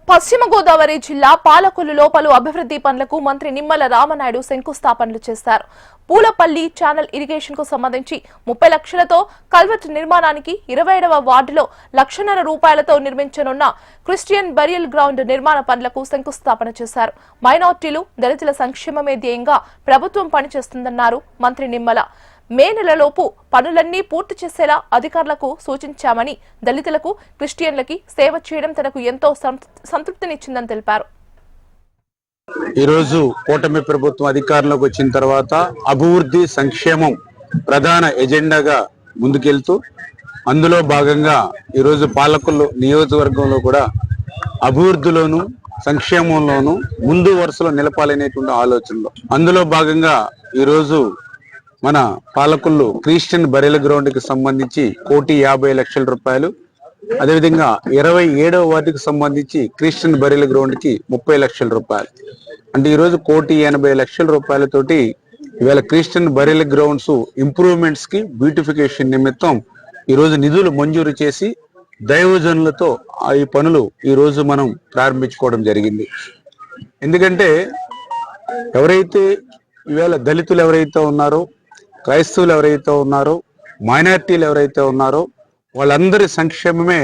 పశ్చిమ గోదావరి జిల్లా పాలకొల్లులో పలు అభివృద్ధి పనులకు మంత్రి నిమ్మల రామనాయుడు శంకుస్థాపనలు చేశారు. పూలపల్లి ఛానల్ ఇరిగేషన్ కు సంబంధించి 30 లక్షలతో కల్వర్ట్ నిర్మాణానికి 27వ వార్డులో 1.5 లక్షల రూపాయలతో నిర్మించనున్న క్రిస్టియన్ బరియల్ గ్రౌండ్ నిర్మాణ పనులకు శంకుస్థాపన చేశారు. మైనార్టీలు, దళితుల సంక్షేమమే ధ్యేయంగా ప్రభుత్వం పనిచేస్తుందన్నారు మంత్రి నిమ్మల. మే నెలలోపు పనులన్నీ పూర్తి చేసేలా అధికారులకు సూచించామని, దళితులకు, క్రిస్టియన్లకి సేవ చేయడం తనకు ఎంతో సంతృప్తినిచ్చిందని తెలిపారు. ఈరోజు కూటమి ప్రభుత్వం అధికారంలోకి వచ్చిన తర్వాత అభివృద్ధి సంక్షేమం ప్రధాన ఎజెండాగా ముందుకెళ్తూ అందులో భాగంగా ఈరోజు పాలకొల్లు నియోజకవర్గంలో కూడా అభివృద్ధిలోను సంక్షేమంలోను ముందు వరుసలో నిలపాలనేటువంటి ఆలోచనలో అందులో భాగంగా ఈరోజు మన పాలకొల్లు క్రిస్టియన్ బరియల్ గ్రౌండ్ కి సంబంధించి 1,50,00,000 రూపాయలు, అదేవిధంగా 27వ వార్డుకి సంబంధించి క్రిస్టియన్ బరియల్ గ్రౌండ్ కి 30 లక్షల రూపాయలు. అంటే ఈరోజు 1,80,00,000 రూపాయలతోటి ఇవాళ క్రిస్టియన్ బరియల్ గ్రౌండ్స్ ఇంప్రూవ్మెంట్స్ కి బ్యూటిఫికేషన్ నిమిత్తం ఈరోజు నిధులు మంజూరు చేసి దైవజనులతో ఈ పనులు ఈరోజు మనం ప్రారంభించుకోవడం జరిగింది. ఎందుకంటే ఎవరైతే ఇవాళ దళితులు ఎవరైతే ఉన్నారో, క్రైస్తవులు ఎవరైతే ఉన్నారో, మైనారిటీలు ఎవరైతే ఉన్నారో వాళ్ళందరి సంక్షేమమే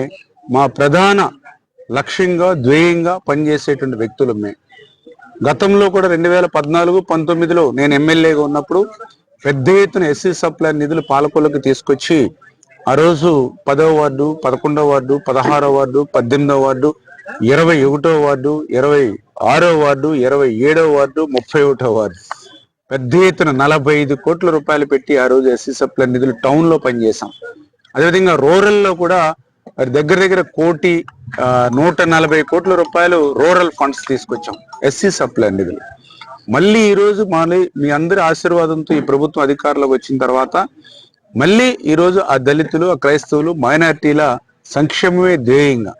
మా ప్రధాన లక్ష్యంగా ధ్యేయంగా పనిచేసేటువంటి వ్యక్తులమే. గతంలో కూడా 2014-19లో నేను ఎమ్మెల్యేగా ఉన్నప్పుడు పెద్ద ఎత్తున ఎస్సీ సప్లై నిధులు పాలకొల్లుకి తీసుకొచ్చి ఆ రోజు 10వ వార్డు, 11వ వార్డు, 16వ వార్డు, 18వ వార్డు, 21వ వార్డు, 26వ వార్డు, 27వ వార్డు, 31వ వార్డు పెద్ద ఎత్తున 45 కోట్ల రూపాయలు పెట్టి ఆ రోజు ఎస్సీ సప్లై నిధులు టౌన్ లో పనిచేసాం. అదేవిధంగా రూరల్ లో కూడా దగ్గర 1,140 కోట్ల రూపాయలు రూరల్ ఫండ్స్ తీసుకొచ్చాం ఎస్సీ సప్లై నిధులు. మళ్ళీ ఈ రోజు మీ అందరి ఆశీర్వాదంతో ఈ ప్రభుత్వం అధికారంలోకి వచ్చిన తర్వాత మళ్ళీ ఈ రోజు ఆ దళితులు, ఆ క్రైస్తవులు, మైనారిటీల సంక్షేమమే ధ్యేయంగా